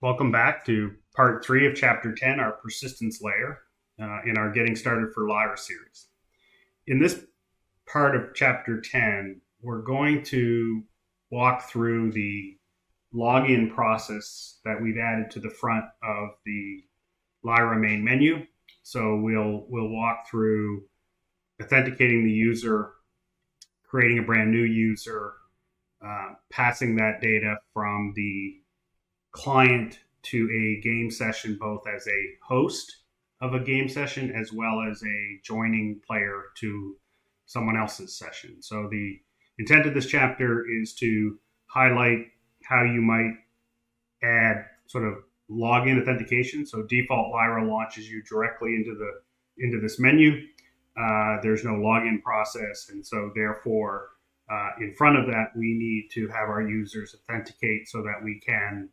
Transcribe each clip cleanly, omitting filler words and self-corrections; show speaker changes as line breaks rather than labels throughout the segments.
Welcome back to part 3 of chapter 10, our persistence layer in our Getting Started for Lyra series. In this part of chapter 10, we're going to walk through the login process that we've added to the front of the Lyra main menu. So we'll walk through authenticating the user, creating a brand new user, passing that data from the client to a game session, both as a host of a game session as well as a joining player to someone else's session. So the intent of this chapter is to highlight how you might add sort of login authentication. So default Lyra launches you directly into this menu. There's no login process, and so therefore, in front of that, we need to have our users authenticate so that we can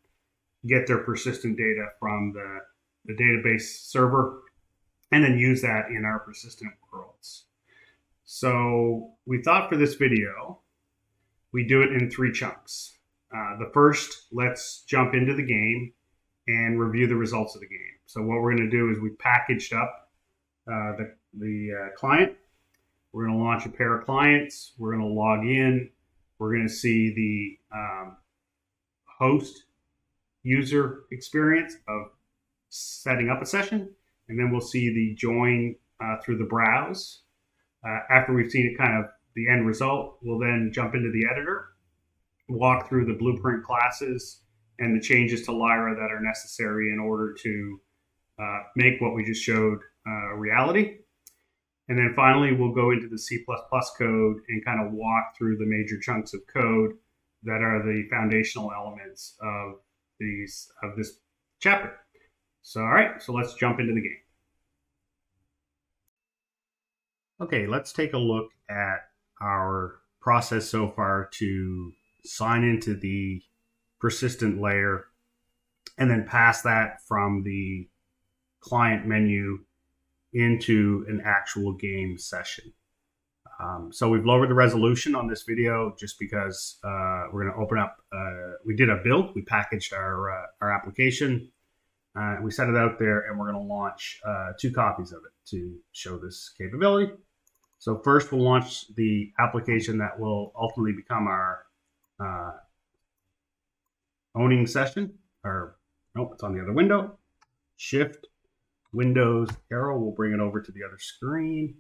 get their persistent data from the database server and then use that in our persistent worlds. So we thought for this video, we do it in 3 chunks. The first, let's jump into the game and review the results of the game. So what we're going to do is we packaged up the client. We're going to launch a pair of clients. We're going to log in. We're going to see the host user experience of setting up a session, and then we'll see the join through the browse. After we've seen it kind of the end result, we'll then jump into the editor, walk through the blueprint classes and the changes to Lyra that are necessary in order to make what we just showed a reality. And then finally, we'll go into the C++ code and kind of walk through the major chunks of code that are the foundational elements of this chapter. So, all right, so let's jump into the game. Okay, let's take a look at our process so far to sign into the persistent layer and then pass that from the client menu into an actual game session. So we've lowered the resolution on this video just because we're going to open up. We did a build. We packaged our application. We set it out there, and we're going to launch 2 copies of it to show this capability. So first, we'll launch the application that will ultimately become our owning session. Or nope, it's on the other window. Shift, Windows, arrow will bring it over to the other screen.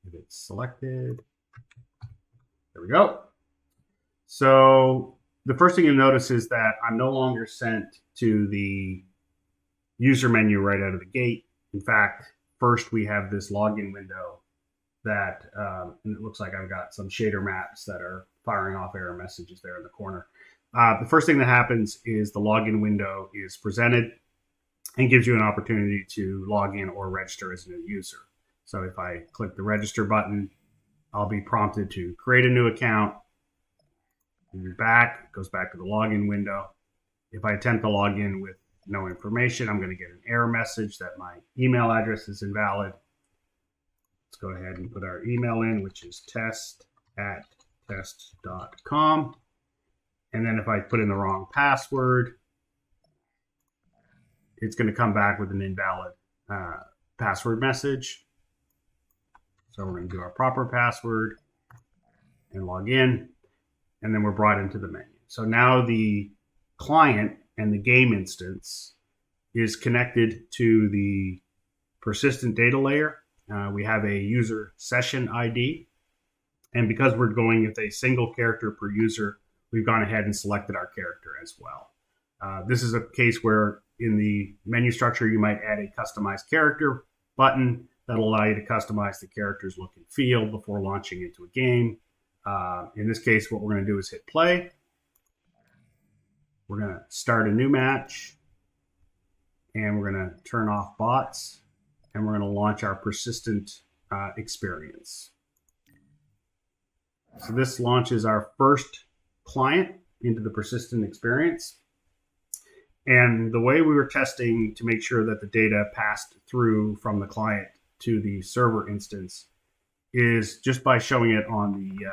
If it's selected, there we go. So the first thing you'll notice is that I'm no longer sent to the user menu right out of the gate. In fact, first we have this login window that, and it looks like I've got some shader maps that are firing off error messages there in the corner. The first thing that happens is the login window is presented and gives you an opportunity to log in or register as a new user. So if I click the register button, I'll be prompted to create a new account. Move back, it goes back to the login window. If I attempt to log in with no information, I'm going to get an error message that my email address is invalid. Let's go ahead and put our email in, which is test@test.com. And then if I put in the wrong password, it's going to come back with an invalid password message. So we're going to do our proper password and log in, and then we're brought into the menu. So now the client and the game instance is connected to the persistent data layer. We have a user session ID, and because we're going with a single character per user, we've gone ahead and selected our character as well. This is a case where in the menu structure, you might add a customized character button that'll allow you to customize the character's look and feel before launching into a game. In this case, what we're going to do is hit play. We're going to start a new match, and we're going to turn off bots, and we're going to launch our persistent experience. So this launches our first client into the persistent experience. And the way we were testing to make sure that the data passed through from the client to the server instance is just by showing it on the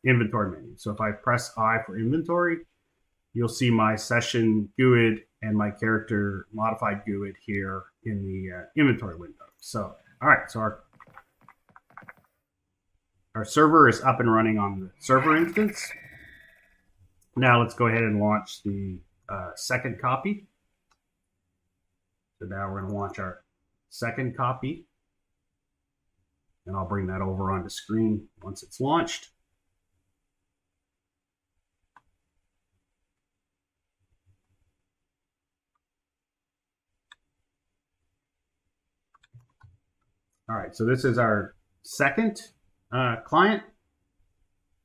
inventory menu. So if I press I for inventory, you'll see my session GUID and my character modified GUID here in the inventory window. So, all right, so our server is up and running on the server instance. Now let's go ahead and launch the second copy. So now we're going to launch our second copy. And I'll bring that over onto screen once it's launched. All right, so this is our second client,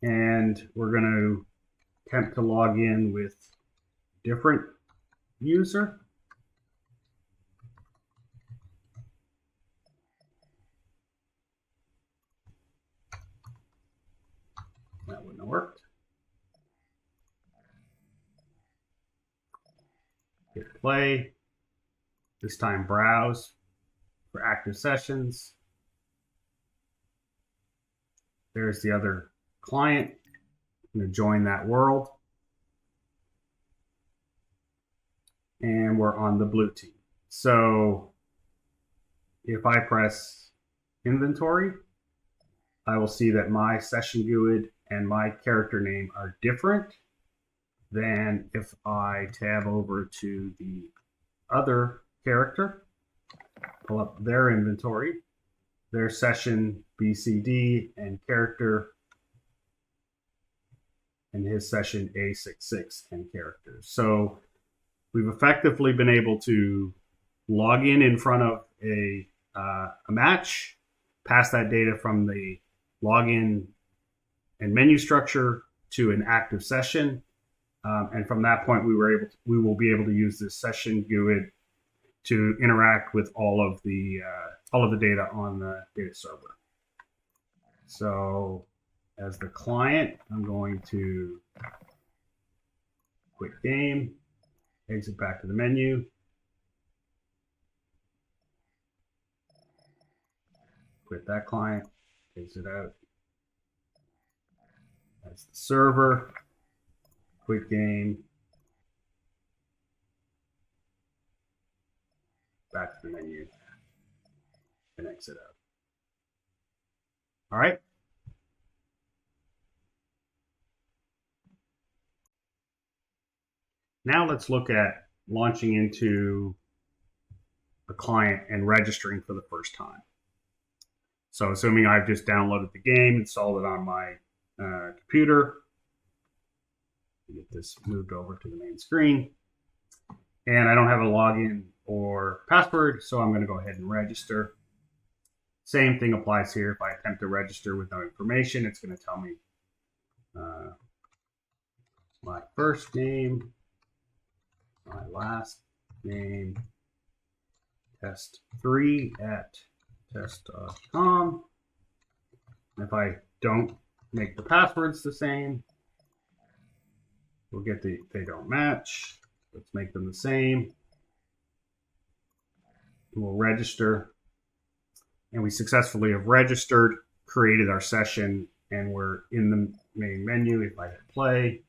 and we're going to attempt to log in with different user. That wouldn't have worked. Hit play. This time browse for active sessions. There's the other client. I'm going to join that world. And we're on the blue team. So if I press inventory, I will see that my session GUID and my character name are different than if I tab over to the other character, pull up their inventory, their session BCD and character, and his session A66 and characters. So we've effectively been able to log in front of a match, pass that data from the login and menu structure to an active session, and from that point we will be able to use this session GUID to interact with all of the data on the data server. So as the client, I'm going to quit game, exit back to the menu, quit that client, exit out. That's the server, quit game, back to the menu, and exit out. All right. Now let's look at launching into a client and registering for the first time. So assuming I've just downloaded the game, installed it on my computer, get this moved over to the main screen, and I don't have a login or password, so I'm going to go ahead and register. Same thing applies here. If I attempt to register with no information, it's going to tell me my first name, my last name, test3 at test.com. If I don't make the passwords the same, we'll get they don't match. Let's make them the same. We'll register. And we successfully have registered, created our session, and we're in the main menu. If I hit play,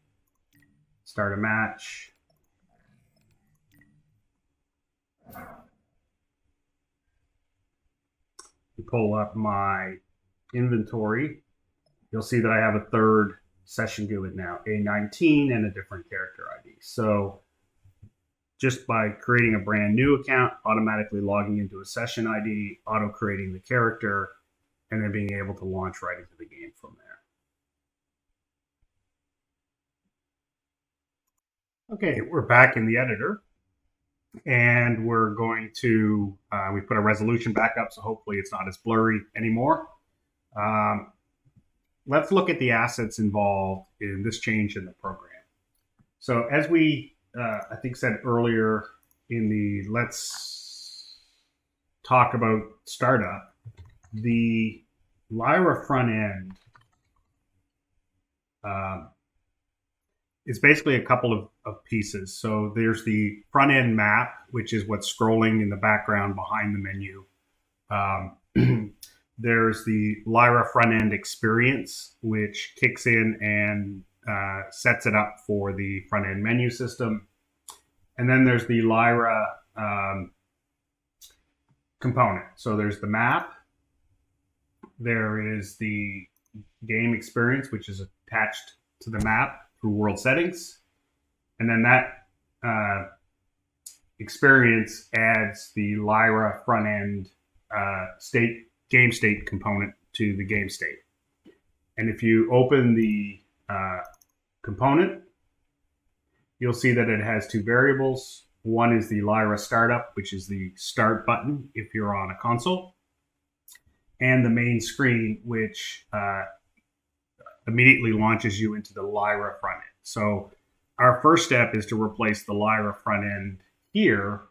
start a match, pull up my inventory, you'll see that I have a third session GUID now, A19 and a different character ID. So just by creating a brand new account, automatically logging into a session ID, auto creating the character, and then being able to launch right into the game from there. Okay, we're back in the editor, and we're going to, we put a resolution back up, so hopefully it's not as blurry anymore. Let's look at the assets involved in this change in the program. So as we, I think said earlier in the let's talk about startup, the Lyra front end is basically a couple of pieces. So there's the front end map, which is what's scrolling in the background behind the menu. There's the Lyra front end experience, which kicks in and sets it up for the front end menu system. And then there's the Lyra component. So there's the map. There is the game experience, which is attached to the map through world settings. And then that experience adds the Lyra front end game state component to the game state. And if you open the component, you'll see that it has two variables. One is the Lyra startup, which is the start button if you're on a console, and the main screen, which immediately launches you into the Lyra front end. So our first step is to replace the Lyra front end here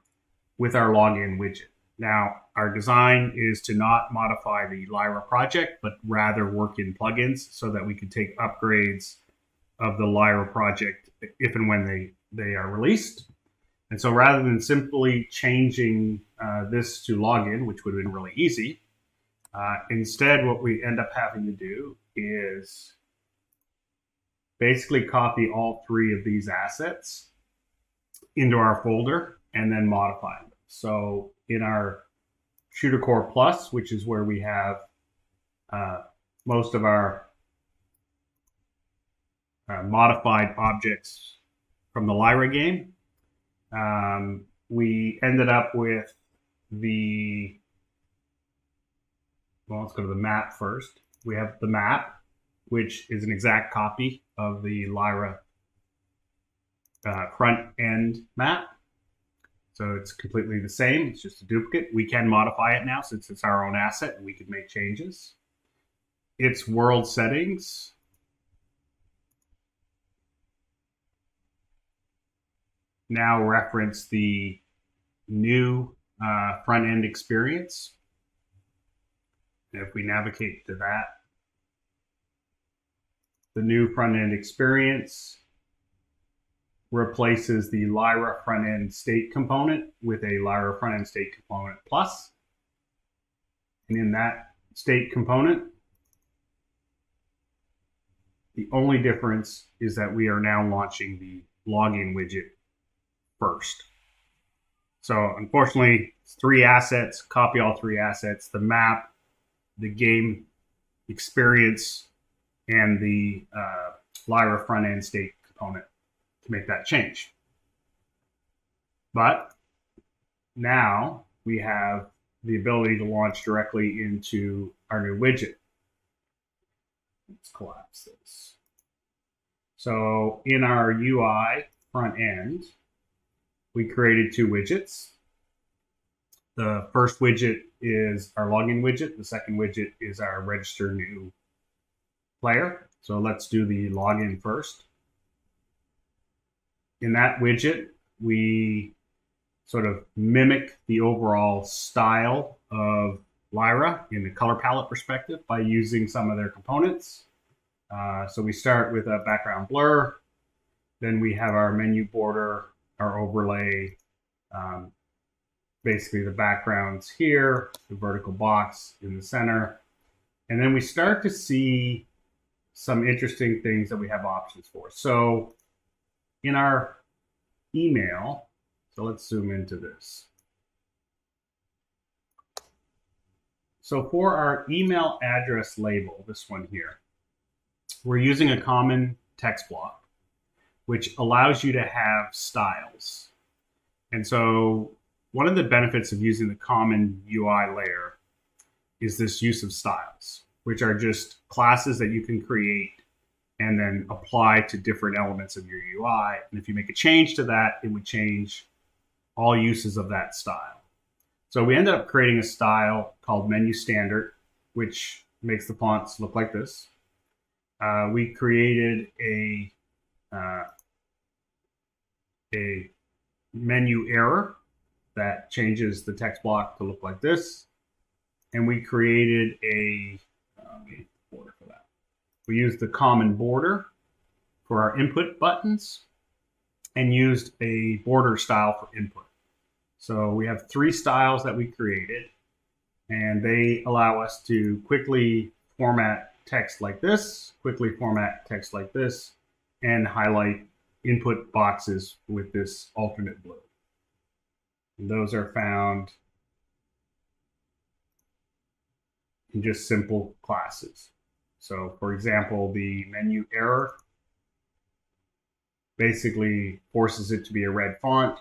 with our login widget. Now, our design is to not modify the Lyra project, but rather work in plugins so that we can take upgrades of the Lyra project if and when they are released. And so rather than simply changing this to login, which would have been really easy, instead what we end up having to do is basically copy all three of these assets into our folder and then modify them. So in our Shooter Core Plus, which is where we have most of our modified objects from the Lyra game, we ended up with let's go to the map first. We have the map, which is an exact copy of the Lyra front end map. So it's completely the same. It's just a duplicate. We can modify it now since it's our own asset and we can make changes. Its world settings. Now reference the new front end experience. And if we navigate to that, the new front end experience replaces the Lyra front end state component with a Lyra front end state component plus. And in that state component, the only difference is that we are now launching the login widget first. So unfortunately, it's three assets, copy all three assets, the map, the game experience, and the Lyra front end state component to make that change. But now we have the ability to launch directly into our new widget. Let's collapse this. So in our UI front end, we created two widgets. The first widget is our login widget. The second widget is our register new player. So let's do the login first. In that widget, we sort of mimic the overall style of Lyra in the color palette perspective by using some of their components. So we start with a background blur. Then we have our menu border, our overlay, basically the backgrounds here, the vertical box in the center. And then we start to see some interesting things that we have options for. So in our email, so let's zoom into this. So for our email address label, this one here, we're using a common text block, which allows you to have styles. And so one of the benefits of using the common UI layer is this use of styles, which are just classes that you can create and then apply to different elements of your UI. And if you make a change to that, it would change all uses of that style. So we ended up creating a style called Menu Standard, which makes the fonts look like this. We created a menu error that changes the text block to look like this. And we created a border for that. We used the common border for our input buttons and used a border style for input. So we have three styles that we created, and they allow us to quickly format text like this, quickly format text like this, and highlight input boxes with this alternate blue. And those are found in just simple classes. So for example, the menu error basically forces it to be a red font,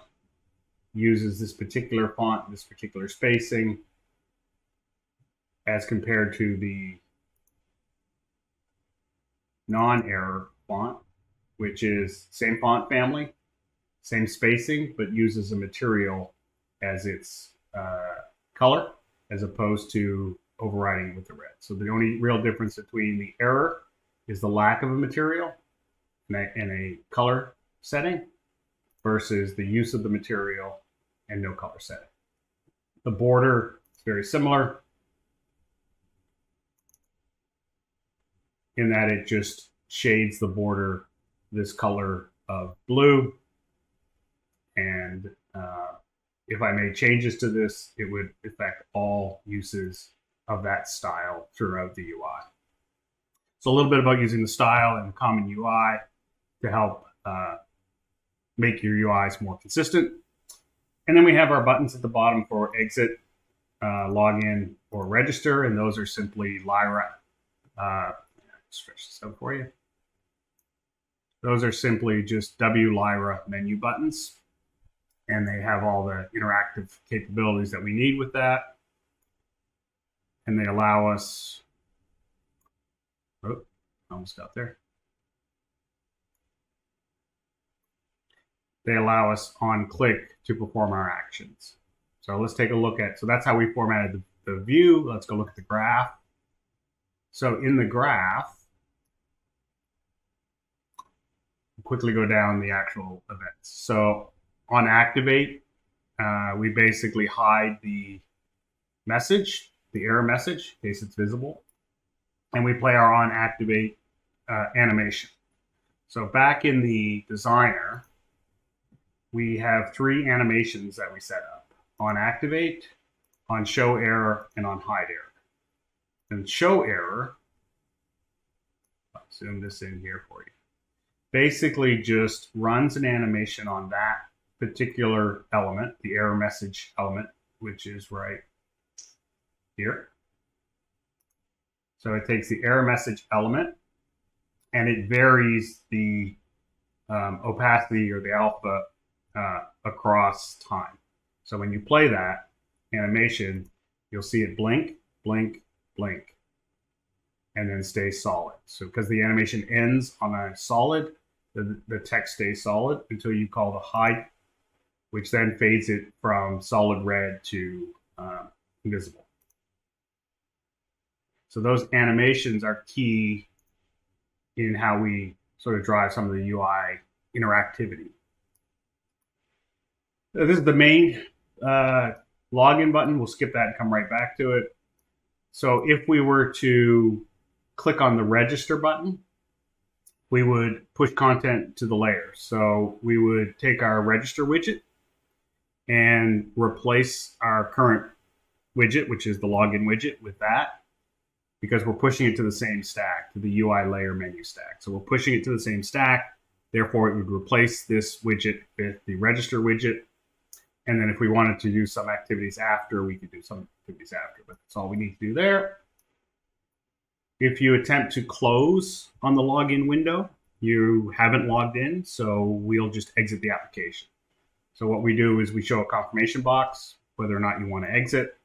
uses this particular font, this particular spacing, as compared to the non-error font, which is same font family, same spacing, but uses a material as its color, as opposed to overriding with the red. So the only real difference between the error is the lack of a material in a color setting versus the use of the material and no color setting. The border is very similar in that it just shades the border this color of blue. And if I made changes to this, it would affect all uses of that style throughout the UI. So a little bit about using the style and the common UI to help make your UIs more consistent. And then we have our buttons at the bottom for exit, login, or register, and those are simply Lyra. Stretch this out for you. Those are simply just Lyra menu buttons, and they have all the interactive capabilities that we need with that. And they allow us, almost got there. They allow us on click to perform our actions. So let's take a look at, so that's how we formatted the view. Let's go look at the graph. So in the graph, quickly go down the actual events. So on activate, we basically hide the message, the error message, in case it's visible. And we play our on activate animation. So back in the designer, we have 3 animations that we set up: on activate, on show error, and on hide error. And show error, I'll zoom this in here for you, basically just runs an animation on that particular element, the error message element, which is right here. So it takes the error message element and it varies the opacity or the alpha across time. So when you play that animation, you'll see it blink, blink, blink, and then stay solid. So because the animation ends on a solid, the text stays solid until you call the hide, which then fades it from solid red to invisible. So those animations are key in how we sort of drive some of the UI interactivity. This is the main login button. We'll skip that and come right back to it. So if we were to click on the register button, we would push content to the layer. So we would take our register widget and replace our current widget, which is the login widget, with that, because we're pushing it to the same stack, to the UI layer menu stack. So we're pushing it to the same stack. Therefore, it would replace this widget with the register widget. And then if we wanted to do some activities after, we could do some activities after, but that's all we need to do there. If you attempt to close on the login window, you haven't logged in, so we'll just exit the application. So what we do is we show a confirmation box, whether or not you want to exit.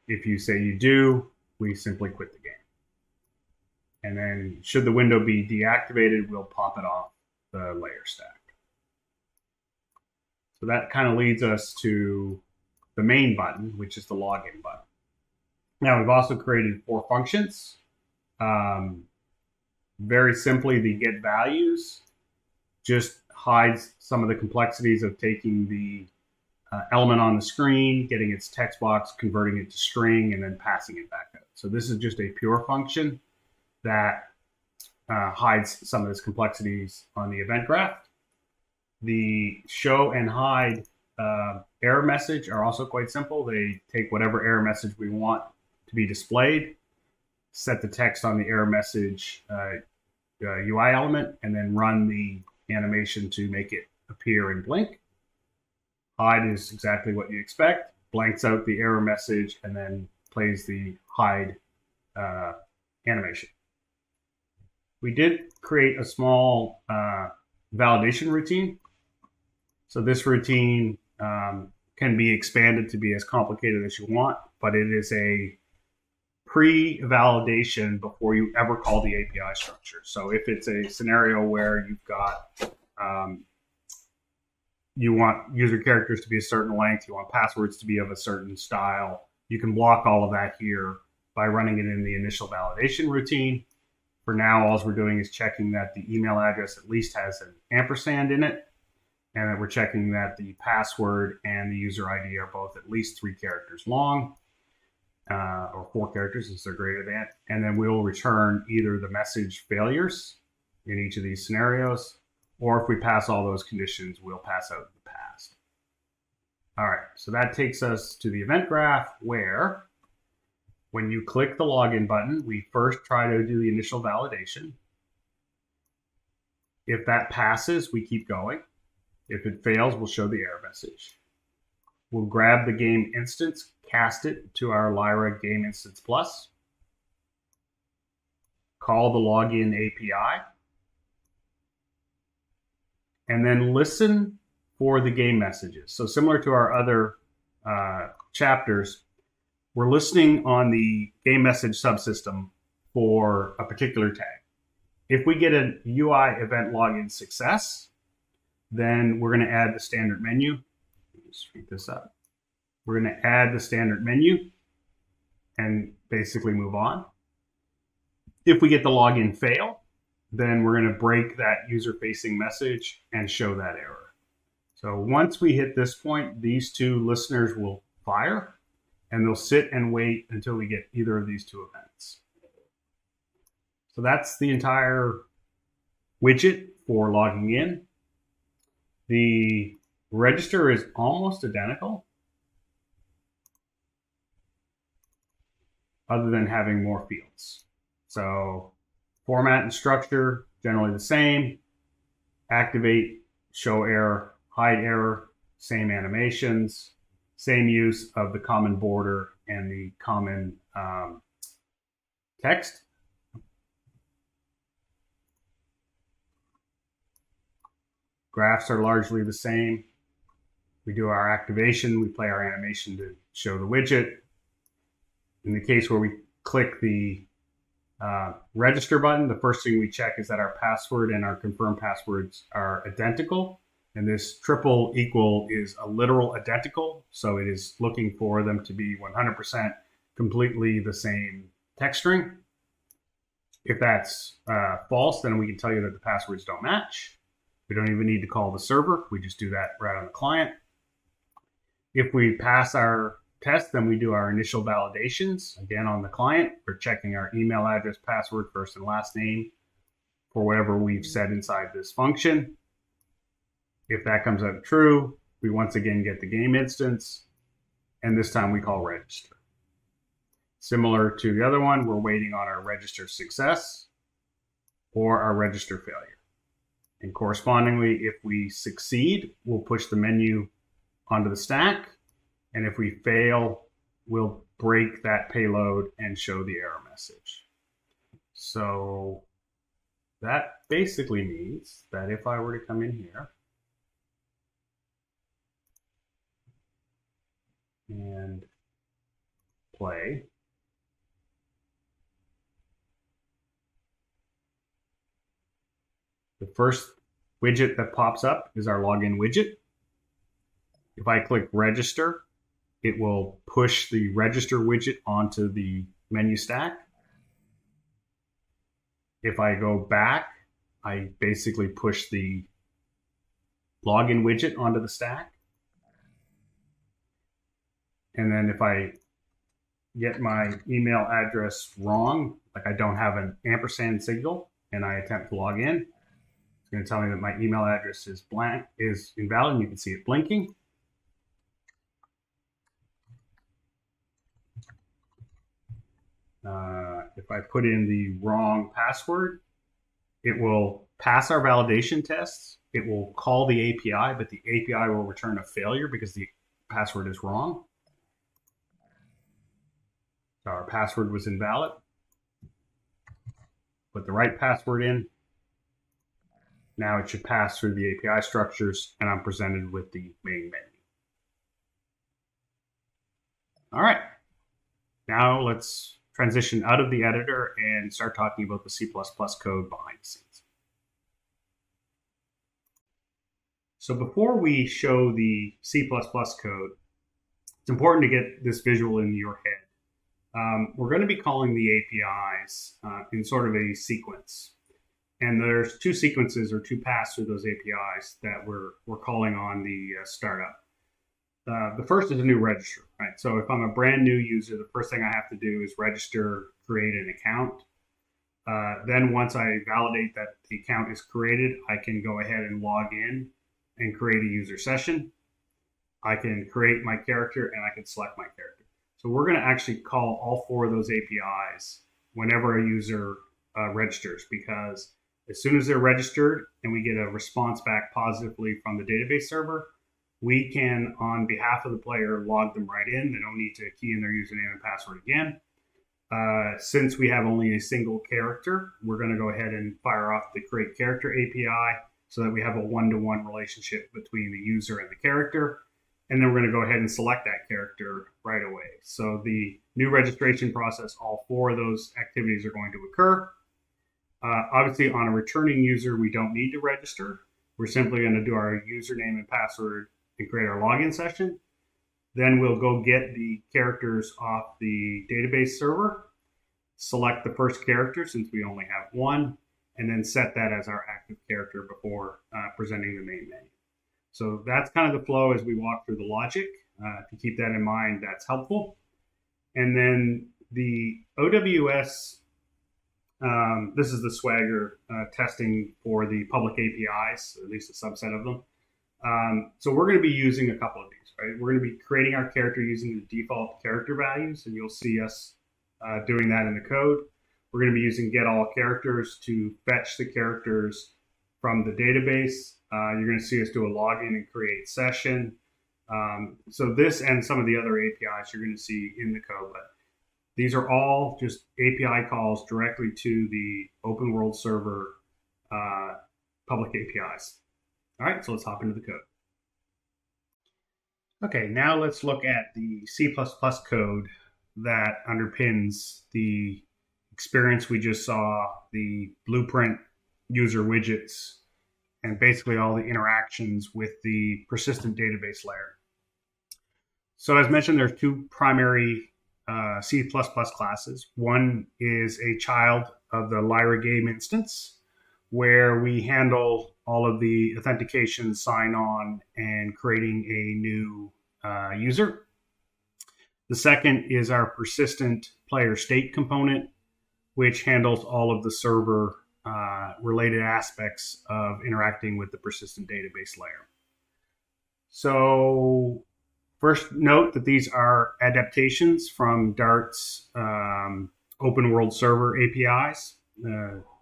If you say you do, we simply quit the game. And then should the window be deactivated, we'll pop it off the layer stack. So that kind of leads us to the main button, which is the login button. Now we've also created 4 functions. Very simply, the get values just hides some of the complexities of taking the element on the screen, getting its text box, converting it to string, and then passing it back out. So this is just a pure function that hides some of these complexities on the event graph. The show and hide error message are also quite simple. They take whatever error message we want to be displayed, set the text on the error message UI element and then run the animation to make it appear and blink. Hide is exactly what you expect, blanks out the error message and then plays the hide animation. We did create a small validation routine. So this routine can be expanded to be as complicated as you want, but it is a pre-validation before you ever call the API structure. So if it's a scenario where you've got you want user characters to be a certain length, you want passwords to be of a certain style, you can block all of that here by running it in the initial validation routine. For now, all we're doing is checking that the email address at least has an ampersand in it, and that we're checking that the password and the user ID are both at least 3 characters long, or 4 characters as they're greater than, and then we'll return either the message failures in each of these scenarios, or if we pass all those conditions, we'll pass out the past. All right, so that takes us to the event graph where when you click the login button, we first try to do the initial validation. If that passes, we keep going. If it fails, we'll show the error message. We'll grab the game instance, cast it to our Lyra Game Instance Plus, call the login API, and then listen for the game messages. So similar to our other chapters, we're listening on the game message subsystem for a particular tag. If we get a UI event login success, then we're going to add the standard menu. Let's speed this up. We're going to add the standard menu and basically move on. If we get the login fail, then we're going to break that user-facing message and show that error. So once we hit this point, these 2 listeners will fire, and they'll sit and wait until we get either of these 2 events. So that's the entire widget for logging in. The register is almost identical, other than having more fields. So format and structure, generally the same. Activate, show error, hide error, same animations, same use of the common border and the common text. Graphs are largely the same. We do our activation, we play our animation to show the widget. In the case where we click the register button, the first thing we check is that our password and our confirmed passwords are identical. And this triple equal is a literal identical. So it is looking for them to be 100% completely the same text string. If that's false, then we can tell you that the passwords don't match. We don't even need to call the server. We just do that right on the client. If we pass our test, then we do our initial validations. Again, on the client, we're checking our email address, password, first and last name for whatever we've set inside this function. If that comes out true, we once again get the game instance, and this time we call register. Similar to the other one, we're waiting on our register success or our register failure. And correspondingly, if we succeed, we'll push the menu onto the stack. And if we fail, we'll break that payload and show the error message. So that basically means that if I were to come in here and play, the first widget that pops up is our login widget. If I click register, it will push the register widget onto the menu stack. If I go back, I basically push the login widget onto the stack. And then if I get my email address wrong, like I don't have an ampersand signal, and I attempt to log in, it's going to tell me that my email address is blank, is invalid, and you can see it blinking. If I put in the wrong password, It will pass our validation tests. It will call the API, but the API will return a failure because the password is wrong. So our password was invalid. Put the right password in. Now it should pass through the API structures, and I'm presented with the main menu. All right. Now let's transition out of the editor and start talking about the C++ code behind the scenes. So before we show the C++ code, it's important to get this visual in your head. We're going to be calling the APIs in sort of a sequence. And there's two sequences or two paths through those APIs that we're calling on the startup. The first is a new register, right? So if I'm a brand new user, the first thing I have to do is register, create an account. Then once I validate that the account is created, I can go ahead and log in and create a user session. I can create my character and I can select my character. So we're going to actually call all four of those APIs whenever a user registers, because as soon as they're registered and we get a response back positively from the database server, we can, on behalf of the player, log them right in. They don't need to key in their username and password again. Since we have only a single character, we're going to go ahead and fire off the create character API so that we have a one-to-one relationship between the user and the character. And then we're going to go ahead and select that character right away. So the new registration process, all four of those activities are going to occur. Obviously, on a returning user, we don't need to register. We're simply going to do our username and password and create our login session. Then we'll go get the characters off the database server, select the first character since we only have one, and then set that as our active character before presenting the main menu. So that's kind of the flow as we walk through the logic. If you keep that in mind, that's helpful. And then the OWS, this is the Swagger testing for the public APIs, at least a subset of them. So we're going to be using a couple of these, right? We're going to be creating our character using the default character values, and you'll see us doing that in the code. We're going to be using get all characters to fetch the characters from the database. You're going to see us do a login and create session. So this and some of the other APIs you're going to see in the code, but these are all just API calls directly to the open world server public APIs. All right, so let's hop into the code. Okay, now let's look at the C++ code that underpins the experience we just saw, the blueprint user widgets, and basically all the interactions with the persistent database layer. So as mentioned, there's two primary C++ classes. One is a child of the Lyra game instance, where we handle all of the authentication, sign-on, and creating a new user. The second is our persistent player state component, which handles all of the server related aspects of interacting with the persistent database layer. So first note that these are adaptations from Dart's open world server APIs.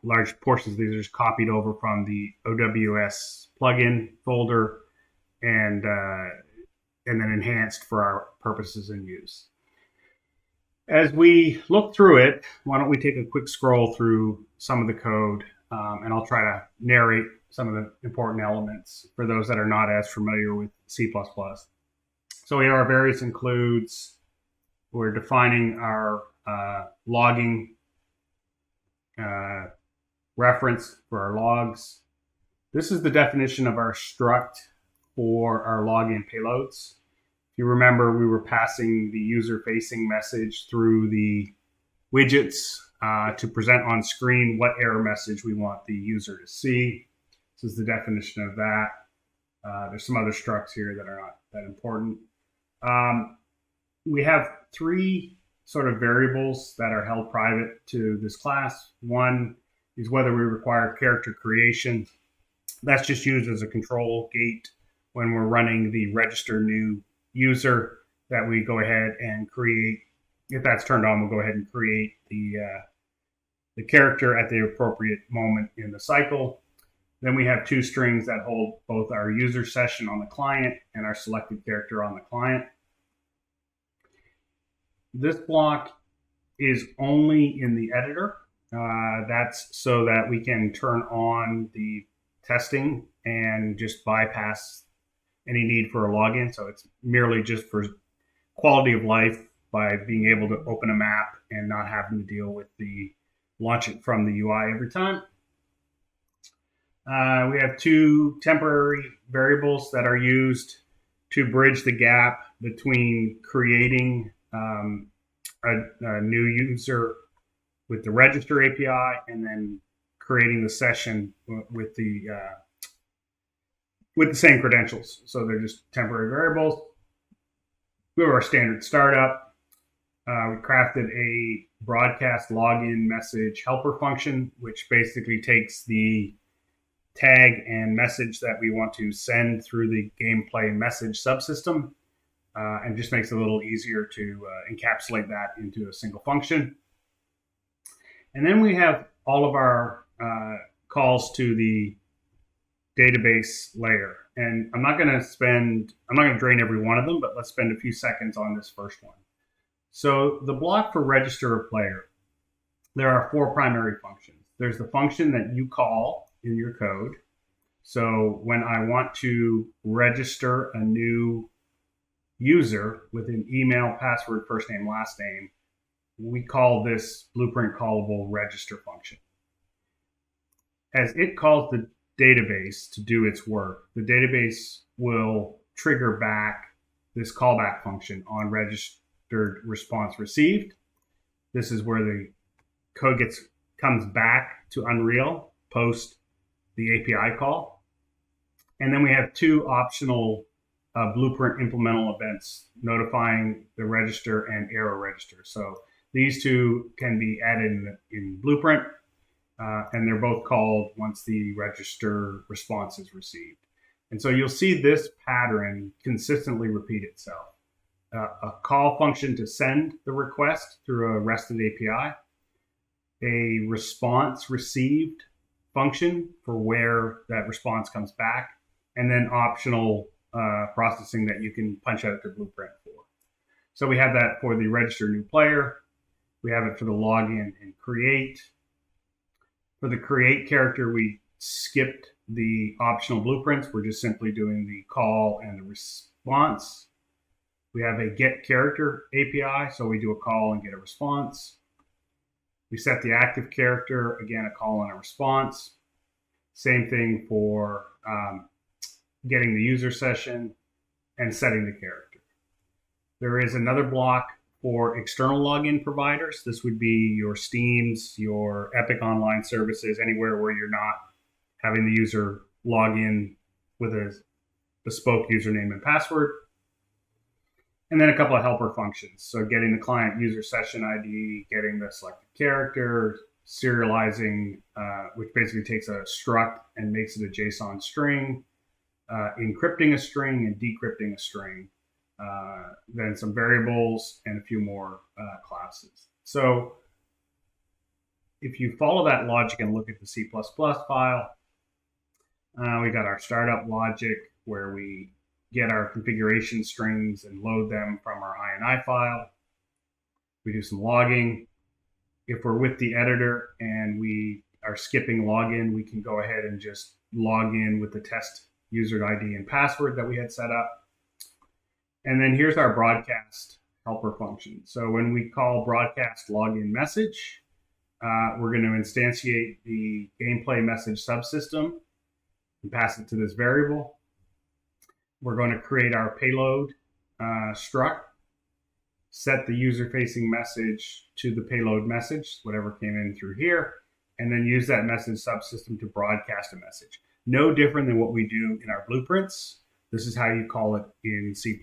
Large portions of these are just copied over from the OWS plugin folder and then enhanced for our purposes and use. As we look through it, why don't we take a quick scroll through some of the code, and I'll try to narrate some of the important elements for those that are not as familiar with C++. So here our various includes, we're defining our logging reference for our logs. This is the definition of our struct for our login payloads. If you remember, we were passing the user-facing message through the widgets to present on screen what error message we want the user to see. This is the definition of that. There's some other structs here that are not that important. We have three sort of variables that are held private to this class. One is whether we require character creation. That's just used as a control gate when we're running the register new user, that we go ahead and create. If that's turned on, we'll go ahead and create the the character at the appropriate moment in the cycle. Then we have two strings that hold both our user session on the client and our selected character on the client. This block is only in the editor. That's so that we can turn on the testing and just bypass any need for a login. So it's merely just for quality of life by being able to open a map and not having to deal with the launch it from the UI every time. We have two temporary variables that are used to bridge the gap between creating a new user with the register API and then creating the session with the same credentials. So they're just temporary variables. We have our standard startup. We crafted a broadcast login message helper function, which basically takes the tag and message that we want to send through the gameplay message subsystem and just makes it a little easier to encapsulate that into a single function. And then we have all of our calls to the database layer. And I'm not going to drain every one of them, but let's spend a few seconds on this first one. So the block for register a player, there are four primary functions. There's the function that you call in your code. So when I want to register a new user with an email, password, first name, last name, we call this blueprint callable register function. As it calls the database to do its work, the database will trigger back this callback function on registered response received. This is where the code comes back to Unreal post the API call. And then we have two optional blueprint implemental events notifying the register and error register. So these two can be added in Blueprint, and they're both called once the register response is received. And so you'll see this pattern consistently repeat itself. A call function to send the request through a RESted API, a response received function for where that response comes back, and then optional processing that you can punch out the blueprint for. So we have that for the register new player. We have it for the login and create. For the create character, we skipped the optional blueprints. We're just simply doing the call and the response. We have a get character API, so we do a call and get a response. We set the active character, again, a call and a response. Same thing for getting the user session and setting the character. There is another block for external login providers. This would be your Steams, your Epic Online services, anywhere where you're not having the user log in with a bespoke username and password. And then a couple of helper functions. So getting the client user session ID, getting the selected character, serializing, which basically takes a struct and makes it a JSON string, encrypting a string and decrypting a string. Then some variables and a few more classes. So if you follow that logic and look at the C++ file, we got our startup logic where we get our configuration strings and load them from our INI file. We do some logging. If we're with the editor and we are skipping login, we can go ahead and just log in with the test user ID and password that we had set up. And then here's our broadcast helper function. So when we call broadcast login message, we're going to instantiate the gameplay message subsystem and pass it to this variable. We're going to create our payload struct, set the user-facing message to the payload message, whatever came in through here, and then use that message subsystem to broadcast a message. No different than what we do in our blueprints. This is how you call it in C++.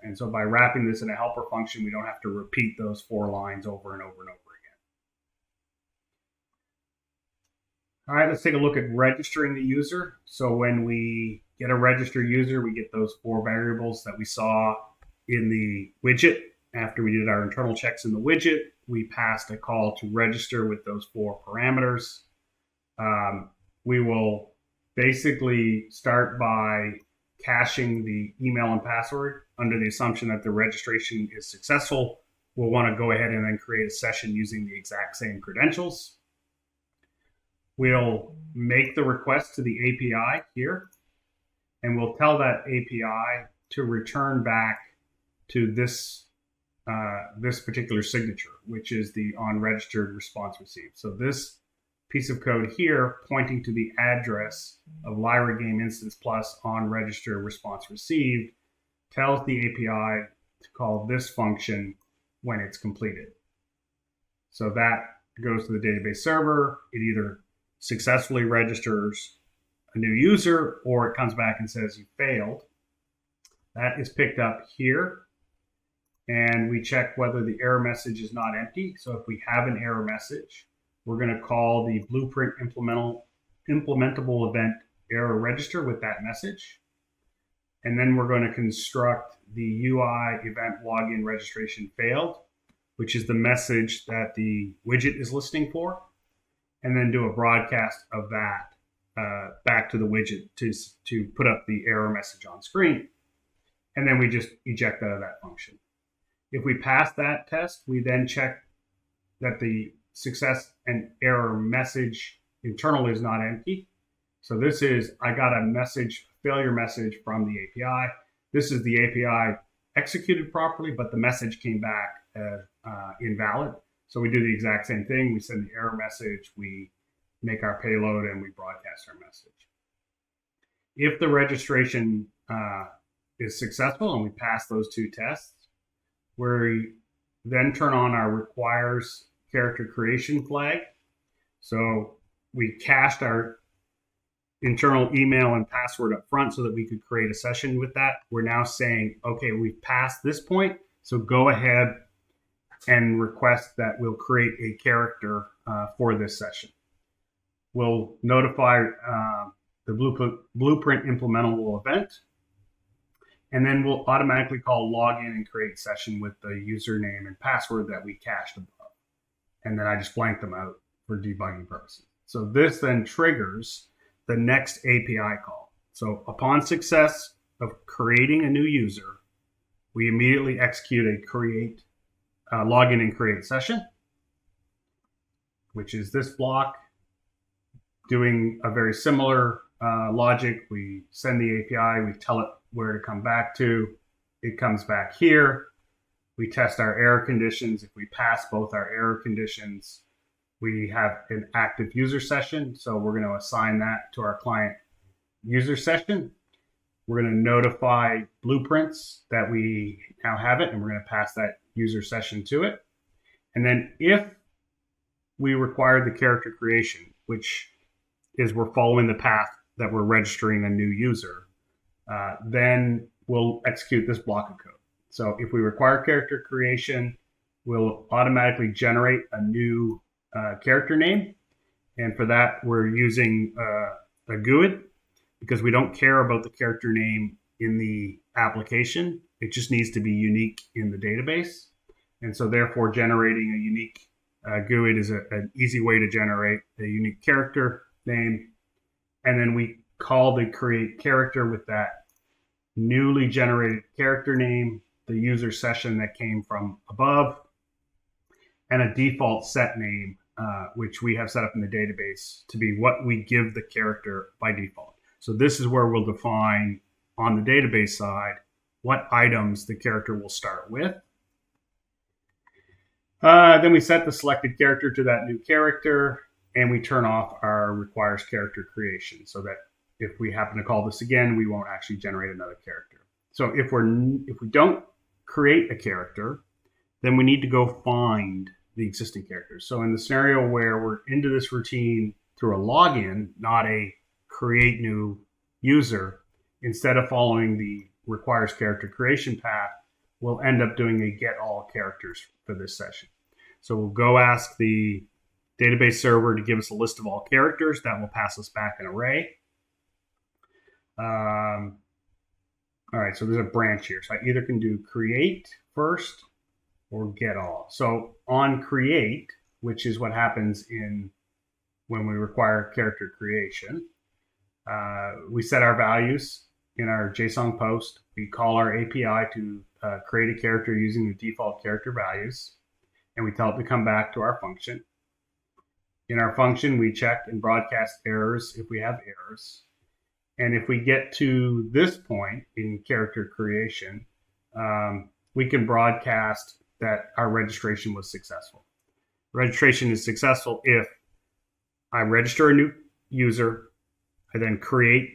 And so by wrapping this in a helper function, we don't have to repeat those four lines over and over and over again. All right, let's take a look at registering the user. So when we get a registered user, we get those four variables that we saw in the widget after we did our internal checks in the widget. we passed a call to register with those 4 parameters. We will basically start by caching the email and password under the assumption that the registration is successful. We'll want to go ahead and then create a session using the exact same credentials. We'll make the request to the API here, and we'll tell that API to return back to this particular signature, which is the on-registered response received. So this piece of code here, pointing to the address of Lyra Game Instance Plus on register response received, tells the API to call this function when it's completed. So that goes to the database server. It either successfully registers a new user, or it comes back and says you failed. That is picked up here, and we check whether the error message is not empty. So if we have an error message, we're going to call the blueprint implementable event error register with that message. And then we're going to construct the UI event login registration failed, which is the message that the widget is listening for, and then do a broadcast of that back to the widget to put up the error message on screen. And then we just eject out of that function. If we pass that test, we then check that the success and error message internal is not empty. So this is, I got a message, failure message from the API. This is the API executed properly, but the message came back as invalid. So we do the exact same thing. We send the error message, we make our payload, and we broadcast our message. If the registration is successful and we pass those 2 tests, we then turn on our requires character creation flag. So we cached our internal email and password up front so that we could create a session with that. We're now saying, okay, we've passed this point, so go ahead and request that we'll create a character for this session. We'll notify the blueprint implementable event, and then we'll automatically call login and create session with the username and password that we cached above. And then I just blank them out for debugging purposes. So this then triggers the next API call. So upon success of creating a new user, we immediately execute a create login and create session, which is this block. Doing a very similar logic, we send the API, we tell it where to come back to. It comes back here. We test our error conditions. If we pass both our error conditions, we have an active user session. So we're going to assign that to our client user session. We're going to notify Blueprints that we now have it, and we're going to pass that user session to it. And then if we require the character creation, which is we're following the path that we're registering a new user, then we'll execute this block of code. So if we require character creation, we'll automatically generate a new character name. And for that, we're using a GUID because we don't care about the character name in the application. It just needs to be unique in the database. And so therefore, generating a unique GUID is an easy way to generate a unique character name. And then we call the create character with that newly generated character name, the user session that came from above, and a default set name, which we have set up in the database to be what we give the character by default. So this is where we'll define on the database side what items the character will start with. Then we set the selected character to that new character, and we turn off our requires character creation so that if we happen to call this again, we won't actually generate another character. So if we don't create a character, then we need to go find the existing characters. So in the scenario where we're into this routine through a login, not a create new user, instead of following the requires character creation path, we'll end up doing a get all characters for this session. So we'll go ask the database server to give us a list of all characters. That will pass us back an array. All right, so there's a branch here. So I either can do create first, or get all. So on create, which is what happens when we require character creation, we set our values in our JSON post. We call our API to create a character using the default character values, and we tell it to come back to our function. In our function, we check and broadcast errors if we have errors. And if we get to this point in character creation, we can broadcast that our registration was successful. Registration is successful if I register a new user, I then create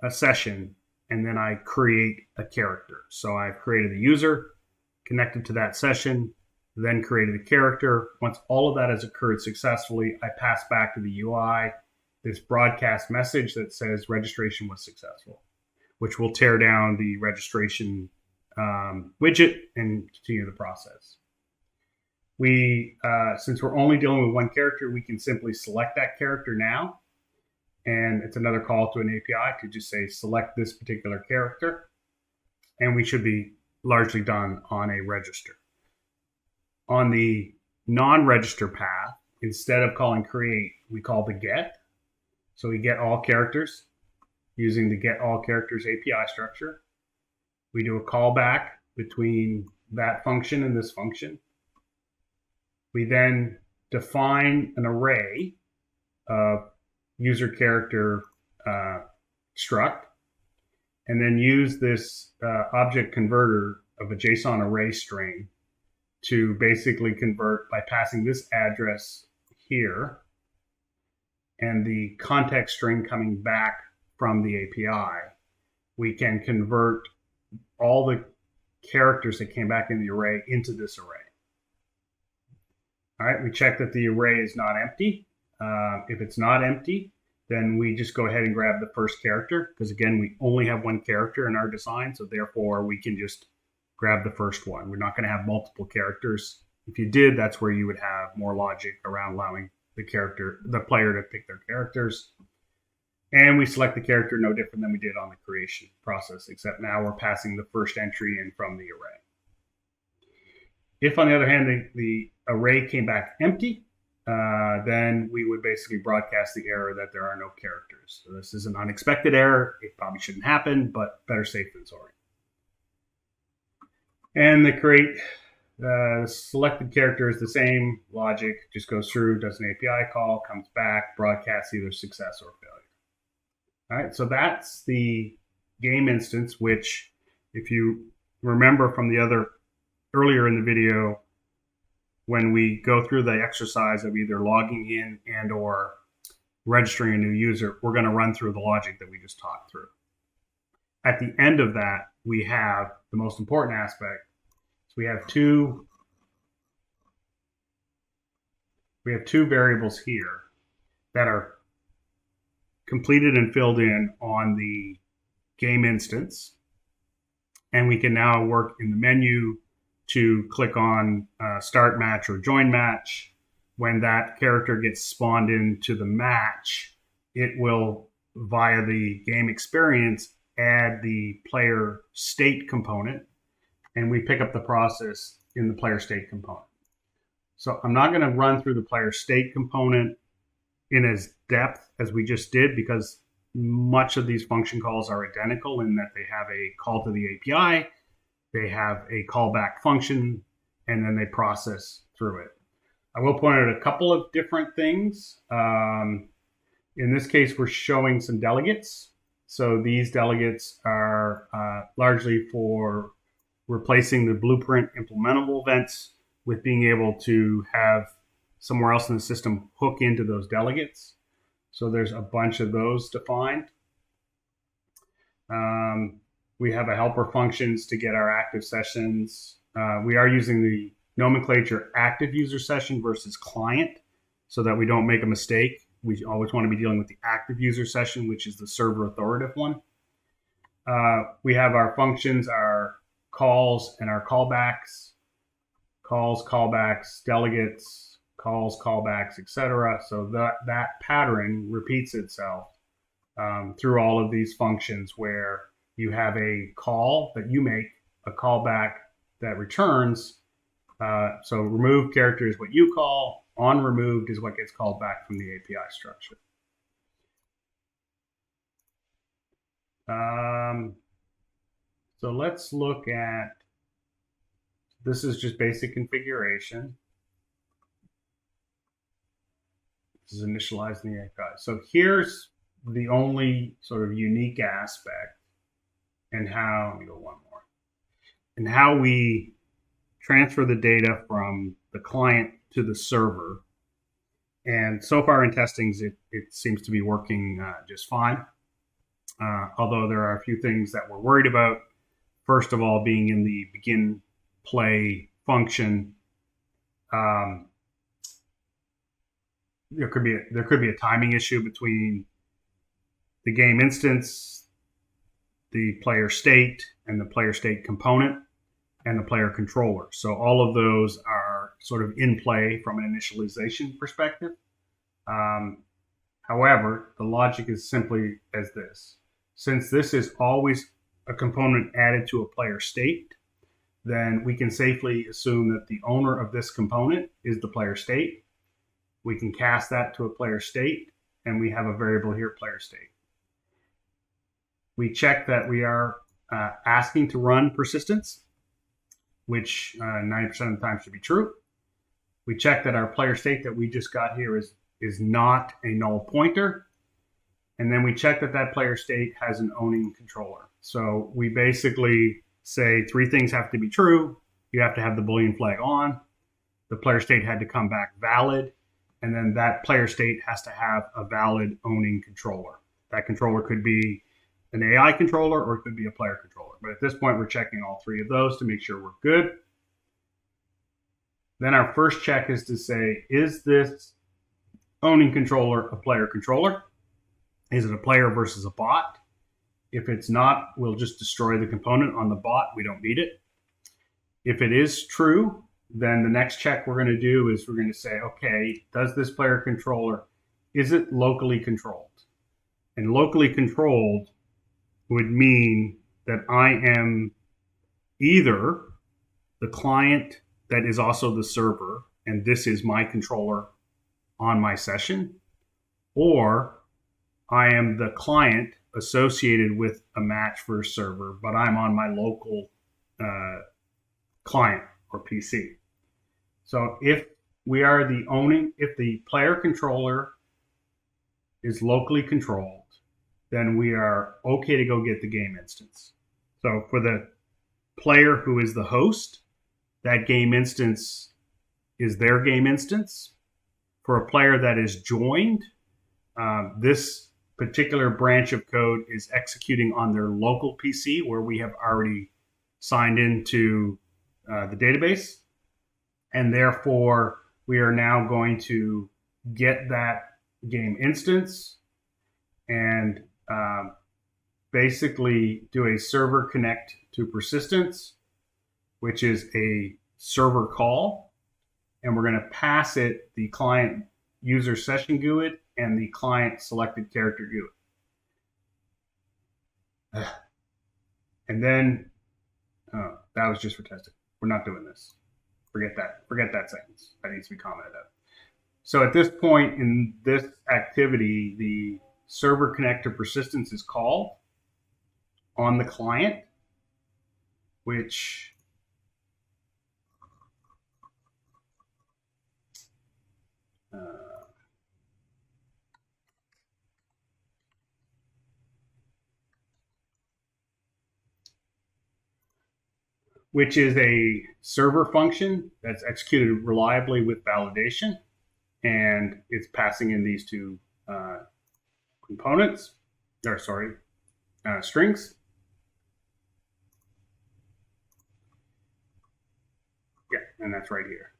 a session, and then I create a character. So I've created a user, connected to that session, then created a character. Once all of that has occurred successfully, I pass back to the UI this broadcast message that says registration was successful, which will tear down the registration widget and continue the process. Since we're only dealing with one character, we can simply select that character now. And it's another call to an API to just say, select this particular character. And we should be largely done on a register. On the non-register path, instead of calling create, we call the get. So we get all characters using the get all characters API structure. We do a callback between that function and this function. We then define an array of user character struct, and then use this object converter of a JSON array string to basically convert by passing this address here and the context string coming back from the API. We can convert all the characters that came back in the array into this array. All right, we check that the array is not empty. If it's not empty, then we just go ahead and grab the first character, because again, we only have one character in our design, so therefore we can just grab the first one. We're not going to have multiple characters. If you did, that's where you would have more logic around allowing the player to pick their characters. And we select the character no different than we did on the creation process, except now we're passing the first entry in from the array. If, on the other hand, the array came back empty, then we would basically broadcast the error that there are no characters. So this is an unexpected error. It probably shouldn't happen, but better safe than sorry. And the create selected character is the same logic, just goes through, does an API call, comes back, broadcasts either success or failure. All right, so that's the game instance, which, if you remember from the earlier in the video, when we go through the exercise of either logging in and or registering a new user, we're going to run through the logic that we just talked through. At the end of that, we have the most important aspect. So we have two variables here that are completed and filled in on the game instance. And we can now work in the menu to click on start match or join match. When that character gets spawned into the match, it will, via the game experience, add the player state component, and we pick up the process in the player state component. So I'm not going to run through the player state component in as depth as we just did, because much of these function calls are identical in that they have a call to the API, they have a callback function, and then they process through it. I will point out a couple of different things. In this case, we're showing some delegates. So these delegates are largely for replacing the blueprint implementable events with being able to have somewhere else in the system hook into those delegates. So there's a bunch of those defined. We have a helper functions to get our active sessions. We are using the nomenclature active user session versus client so that we don't make a mistake. We always want to be dealing with the active user session, which is the server authoritative one. We have our functions, our calls, and our callbacks. Calls, callbacks, delegates, calls, callbacks, etc. So that pattern repeats itself through all of these functions, where you have a call that you make, a callback that returns, So remove character is what you call. On removed is what gets called back from the API structure. So let's look at, this is just basic configuration. This is initializing the API. So here's the only sort of unique aspect and how, let me go one more, and how we transfer the data from the client to the server. And so far in testings, it seems to be working just fine. Although there are a few things that we're worried about. First of all, being in the begin play function, there could be a timing issue between the game instance, the player state, and the player state component, and the player controller. So all of those are sort of in play from an initialization perspective. However, the logic is simply as this. Since this is always a component added to a player state, then we can safely assume that the owner of this component is the player state. We can cast that to a player state, and we have a variable here, player state. We check that we are asking to run persistence, which 90% of the time should be true. We check that our player state that we just got here is not a null pointer. And then we check that that player state has an owning controller. So we basically say three things have to be true. You have to have the Boolean flag on. The player state had to come back valid. And then that player state has to have a valid owning controller. That controller could be an AI controller or it could be a player controller. But at this point, we're checking all three of those to make sure we're good. Then our first check is to say, is this owning controller a player controller? Is it a player versus a bot? If it's not, we'll just destroy the component on the bot. We don't need it. If it is true, then the next check we're going to do is we're going to say, okay, does this player controller, is it locally controlled? And locally controlled would mean that I am either the client that is also the server, and this is my controller on my session, or I am the client associated with a match for a server, but I'm on my local client or PC. So if we are the owning, if the player controller is locally controlled, then we are okay to go get the game instance. So for the player who is the host, that game instance is their game instance. For a player that is joined, this particular branch of code is executing on their local PC where we have already signed into the database. And therefore, we are now going to get that game instance and basically do a server connect to persistence, which is a server call. And we're going to pass it the client user session GUID and the client selected character GUID. And then, that was just for testing. We're not doing this. Forget that sentence. That needs to be commented out. So at this point in this activity, the server connect to persistence is called on the client, which is a server function that's executed reliably with validation. And it's passing in these two components, or sorry, strings. Yeah, and that's right here.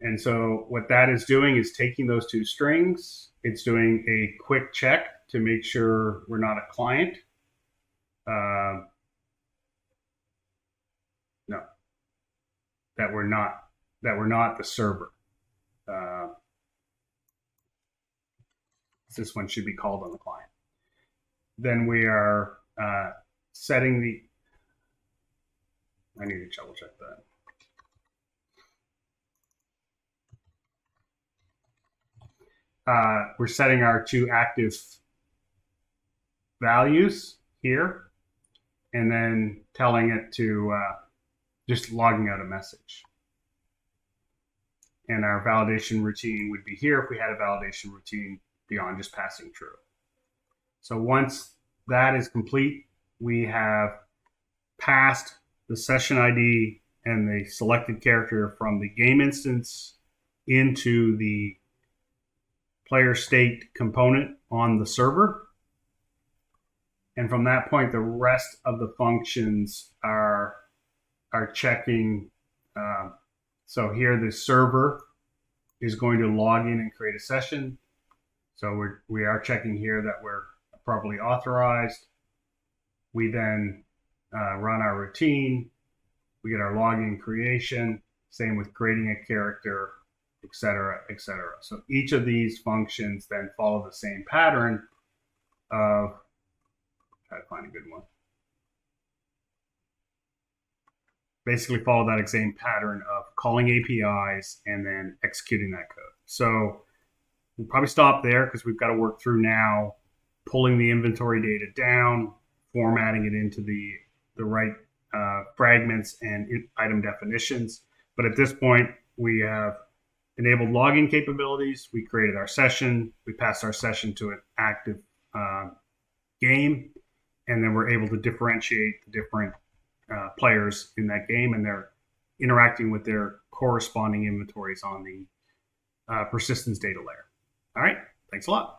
And so what that is doing is taking those two strings. It's doing a quick check to make sure we're not a client. No, that we're not the server. This one should be called on the client. Then we are setting the, I need to double check that. we're setting our two active values here, and then telling it to just logging out a message. And our validation routine would be here if we had a validation routine beyond just passing true. So once that is complete, we have passed the session ID and the selected character from the game instance into the player state component on the server. And from that point, the rest of the functions are checking. So here the server is going to log in and create a session. So we are checking here that we're properly authorized. We then run our routine. We get our login creation. Same with creating a character, etc., etc. So each of these functions then follow the same pattern of, try to find a good one. Basically follow that same pattern of calling APIs and then executing that code. So we'll probably stop there because we've got to work through now pulling the inventory data down, formatting it into the right fragments and item definitions. But at this point, we have enabled login capabilities. We created our session. We passed our session to an active game. And then we're able to differentiate the different players in that game, and they're interacting with their corresponding inventories on the persistence data layer. All right. Thanks a lot.